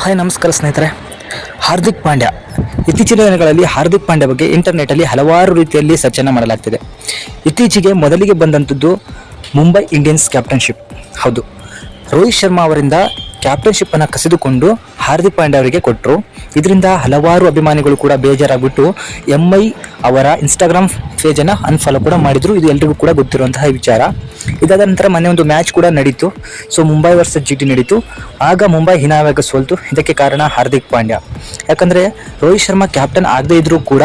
Hi ನಮಸ್ಕಾರ ಸ್ನೇಹಿತರೆ. ಹಾರ್ದಿಕ್ ಪಾಂಡ್ಯ ಇತ್ತೀಚಿನ ದಿನಗಳಲ್ಲಿ ಹಾರ್ದಿಕ್ ಪಾಂಡ್ಯ ಬಗ್ಗೆ ಇಂಟರ್ನೆಟ್ಟಲ್ಲಿ ಹಲವಾರು ರೀತಿಯಲ್ಲಿ ಸರ್ಚೆಯನ್ನು ಮಾಡಲಾಗ್ತಿದೆ. ಇತ್ತೀಚೆಗೆ ಮೊದಲಿಗೆ ಬಂದಂಥದ್ದು ಮುಂಬೈ ಇಂಡಿಯನ್ಸ್ ಕ್ಯಾಪ್ಟನ್ಶಿಪ್. ಹೌದು, ರೋಹಿತ್ ಶರ್ಮಾ ಅವರಿಂದ ಕ್ಯಾಪ್ಟನ್ಶಿಪ್ ಅನ್ನು ಕಸಿದುಕೊಂಡು ಹಾರ್ದಿಕ್ ಪಾಂಡ್ಯ ಅವರಿಗೆ ಕೊಟ್ಟರು. ಇದರಿಂದ ಹಲವಾರು ಅಭಿಮಾನಿಗಳು ಕೂಡ ಬೇಜಾರಾಗ್ಬಿಟ್ಟು MI ಅವರ ಇನ್ಸ್ಟಾಗ್ರಾಮ್ ಪೇಜನ್ನು ಅನ್ಫಾಲೋ ಕೂಡ ಮಾಡಿದ್ರು. ಇದು ಎಲ್ರಿಗೂ ಕೂಡ ಗೊತ್ತಿರುವಂತಹ ವಿಚಾರ. ಇದಾದ ನಂತರ ಮೊನ್ನೆ ಒಂದು ಮ್ಯಾಚ್ ಕೂಡ ನಡೀತು. ಸೊ ಮುಂಬೈ ವರ್ಸಸ್ GT ನಡೀತು. ಆಗ ಮುಂಬೈ ಹೀನಾಯವಾಗಿ ಸೋಲ್ತು. ಇದಕ್ಕೆ ಕಾರಣ ಹಾರ್ದಿಕ್ ಪಾಂಡ್ಯ. ಯಾಕಂದರೆ ರೋಹಿತ್ ಶರ್ಮಾ ಕ್ಯಾಪ್ಟನ್ ಆಗದೇ ಇದ್ರೂ ಕೂಡ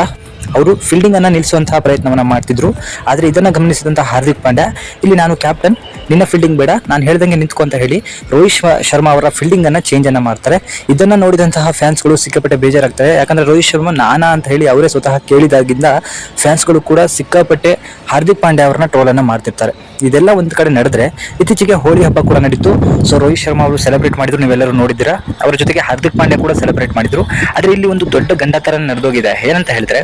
ಅವರು ಫೀಲ್ಡಿಂಗ್ ಅನ್ನು ನಿಲ್ಲಿಸುವಂತಹ ಪ್ರಯತ್ನವನ್ನು ಮಾಡ್ತಿದ್ರು. ಆದರೆ ಇದನ್ನು ಗಮನಿಸಿದಂತಹ ಹಾರ್ದಿಕ್ ಪಾಂಡ್ಯ, ಇಲ್ಲಿ ನಾನು ಕ್ಯಾಪ್ಟನ್, ನಿನ್ನ ಫೀಲ್ಡಿಂಗ್ ಬೇಡ, ನಾನು ಹೇಳ್ದಂಗೆ ನಿಂತ್ಕೊ ಅಂತ ಹೇಳಿ ರೋಹಿತ್ ಶರ್ಮಾ ಅವರ ಫೀಲ್ಡಿಂಗ್ ಅನ್ನು ಚೇಂಜ್ ಅನ್ನು ಮಾಡ್ತಾರೆ. ಇದನ್ನು ನೋಡಿದಂತಹ ಫ್ಯಾನ್ಸ್ಗಳು ಸಿಕ್ಕಾಪಟ್ಟೆ ಬೇಜಾರಾಗ್ತಾರೆ. ಯಾಕಂದ್ರೆ ರೋಹಿತ್ ಶರ್ಮಾ ನಾನಾ ಅಂತ ಹೇಳಿ ಅವರೇ ಸ್ವತಃ ಕೇಳಿದಾಗಿಂದ ಫ್ಯಾನ್ಸ್ಗಳು ಕೂಡ ಸಿಕ್ಕಾಪಟ್ಟೆ ಹಾರ್ದಿಕ್ ಪಾಂಡ್ಯ ಅವರನ್ನ ಟ್ರೋಲನ್ನು ಮಾಡ್ತಿರ್ತಾರೆ. ಇದೆಲ್ಲ ಒಂದು ಕಡೆ ನಡೆದ್ರೆ ಇತ್ತೀಚೆಗೆ ಹೋಳಿ ಹಬ್ಬ ಕೂಡ ನಡೀತು. ಸೊ ರೋಹಿತ್ ಶರ್ಮಾ ಅವರು ಸೆಲೆಬ್ರೇಟ್ ಮಾಡಿದ್ರು, ನೀವೆಲ್ಲರೂ ನೋಡಿದ್ದೀರಾ. ಅವರ ಜೊತೆಗೆ ಹಾರ್ದಿಕ್ ಪಾಂಡ್ಯ ಕೂಡ ಸೆಲೆಬ್ರೇಟ್ ಮಾಡಿದ್ರು. ಆದರೆ ಇಲ್ಲಿ ಒಂದು ದೊಡ್ಡ ಗಂಡಾತರ ನಡೆದೋಗಿದೆ. ಏನಂತ ಹೇಳಿದ್ರೆ,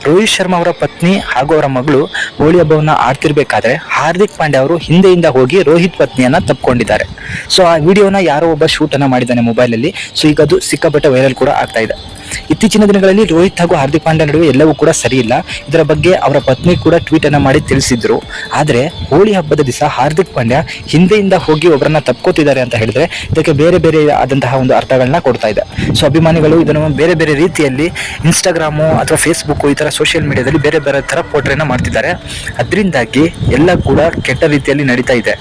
ರೋಹಿತ್ ಶರ್ಮಾ ಅವರ ಪತ್ನಿ ಹಾಗೂ ಅವರ ಮಗಳು ಹೋಳಿ ಹಬ್ಬವನ್ನ ಆಡ್ತಿರ್ಬೇಕಾದ್ರೆ ಹಾರ್ದಿಕ್ ಪಾಂಡ್ಯ ಅವರು ಹಿಂದೆಯಿಂದ ಹೋಗಿ ರೋಹಿತ್ ಪತ್ನಿಯನ್ನ ತಪ್ಪಿಕೊಂಡಿದ್ದಾರೆ. ಸೊ ಆ ವಿಡಿಯೋನ ಯಾರೋ ಒಬ್ಬ ಶೂಟ್ ಅನ್ನ ಮಾಡಿದ್ದಾನೆ ಮೊಬೈಲಲ್ಲಿ. ಸೊ ಈಗ ಅದು ಸಿಕ್ಕಾಪಟ್ಟೆ ವೈರಲ್ ಕೂಡ ಆಗ್ತಾ ಇದೆ. ಇತ್ತೀಚಿನ ದಿನಗಳಲ್ಲಿ ರೋಹಿತ್ ಹಾಗೂ ಹಾರ್ದಿಕ್ ಪಾಂಡ್ಯ ನಡುವೆ ಎಲ್ಲವೂ ಕೂಡ ಸರಿ ಇಲ್ಲ. ಇದರ ಬಗ್ಗೆ ಅವರ ಪತ್ನಿ ಕೂಡ ಟ್ವೀಟ್ ಅನ್ನ ಮಾಡಿ ತಿಳಿಸಿದ್ರು. ಆದ್ರೆ ಹೋಳಿ ಹಬ್ಬದ ದಿವಸ ಹಾರ್ದಿಕ್ ಪಾಂಡ್ಯ ಹಿಂದೆಯಿಂದ ಹೋಗಿ ಒಬ್ಬರನ್ನ ತಪ್ಕೋತಿದ್ದಾರೆ ಅಂತ ಹೇಳಿದ್ರೆ ಇದಕ್ಕೆ ಬೇರೆ ಬೇರೆ ಆದಂತಹ ಒಂದು ಅರ್ಥಗಳನ್ನ ಕೊಡ್ತಾ ಇದೆ. ಸೊ ಅಭಿಮಾನಿಗಳು ಇದನ್ನು ಬೇರೆ ಬೇರೆ ರೀತಿಯಲ್ಲಿ ಇನ್ಸ್ಟಾಗ್ರಾಮು ಅಥವಾ ಫೇಸ್ಬುಕ್ ಈ ತರ ಸೋಷಿಯಲ್ ಮೀಡಿಯಾದಲ್ಲಿ ಬೇರೆ ಬೇರೆ ತರ ಪೋಟ್ರೆನ ಮಾಡ್ತಿದ್ದಾರೆ. ಅದರಿಂದಾಗಿ ಎಲ್ಲ ಕೂಡ ಕೆಟ್ಟ ರೀತಿಯಲ್ಲಿ ನಡೀತಾ ಇದೆ.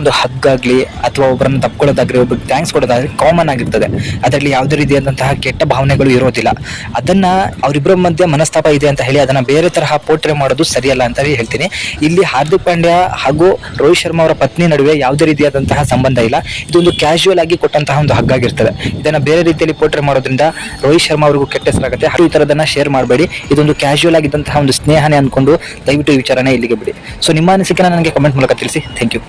ಒಂದು ಹಗ್ಗಾಗ್ಲಿ ಅಥವಾ ಒಬ್ಬರನ್ನ ತಪ್ಕೊಳ್ಳೋದಾಗ್ಲಿ, ಒಬ್ಬರಿಗೆ ಥ್ಯಾಂಕ್ಸ್ ಕೊಡೋದಾಗ್ಲಿ ಕಾಮನ್ ಆಗಿರ್ತದೆ. ಅದರಲ್ಲಿ ಯಾವುದೇ ರೀತಿಯಾದಂತಹ ಕೆಟ್ಟ ಭಾವನೆಗಳು ಇರೋದಿಲ್ಲ. ಅದನ್ನ ಅವರಿಬ್ಬರ ಮಧ್ಯೆ ಮನಸ್ತಾಪ ಇದೆ ಅಂತ ಹೇಳಿ ಅದನ್ನ ಬೇರೆ ತರಹ ಪೋಟ್ರೆ ಮಾಡೋದು ಸರಿಯಲ್ಲ ಅಂತ ಹೇಳ್ತೀನಿ. ಇಲ್ಲಿ ಹಾರ್ದಿಕ್ ಪಾಂಡ್ಯ ಹಾಗೂ ರೋಹಿತ್ ಶರ್ಮಾ ಅವರ ಪತ್ನಿ ನಡುವೆ ಯಾವುದೇ ರೀತಿಯಾದಂತಹ ಸಂಬಂಧ ಇಲ್ಲ. ಇದೊಂದು ಕ್ಯಾಶುವಲ್ ಆಗಿ ಕೊಟ್ಟಂತಹ ಒಂದು ಹಗ್ಗಾಗಿರ್ತದೆ. ಇದನ್ನ ಬೇರೆ ರೀತಿಯಲ್ಲಿ ಪೋಟ್ರೆ ಮಾಡೋದ್ರಿಂದ ರೋಹಿತ್ ಶರ್ಮಾ ಅವರಿಗೂ ಕೆಟ್ಟ ಹೆಸರಾಗುತ್ತೆ. ಹಾಗೂ ಈ ತರದನ್ನ ಶೇರ್ ಮಾಡಬೇಡಿ. ಇದೊಂದು ಕ್ಯಾಶುವಲ್ ಆಗಿದ್ದಂತಹ ಒಂದು ಸ್ನೇಹನೇ ಅನ್ಕೊಂಡು ದಯವಿಟ್ಟು ಈ ವಿಚಾರನೆ ಇಲ್ಲಿಗೆ ಬಿಡಿ. ಸೊ ನಿಮ್ಮ ಅನಿಸಿಕೆನ ನನಗೆ ಕಮೆಂಟ್ ಮೂಲಕ ತಿಳಿಸಿ. Thank you.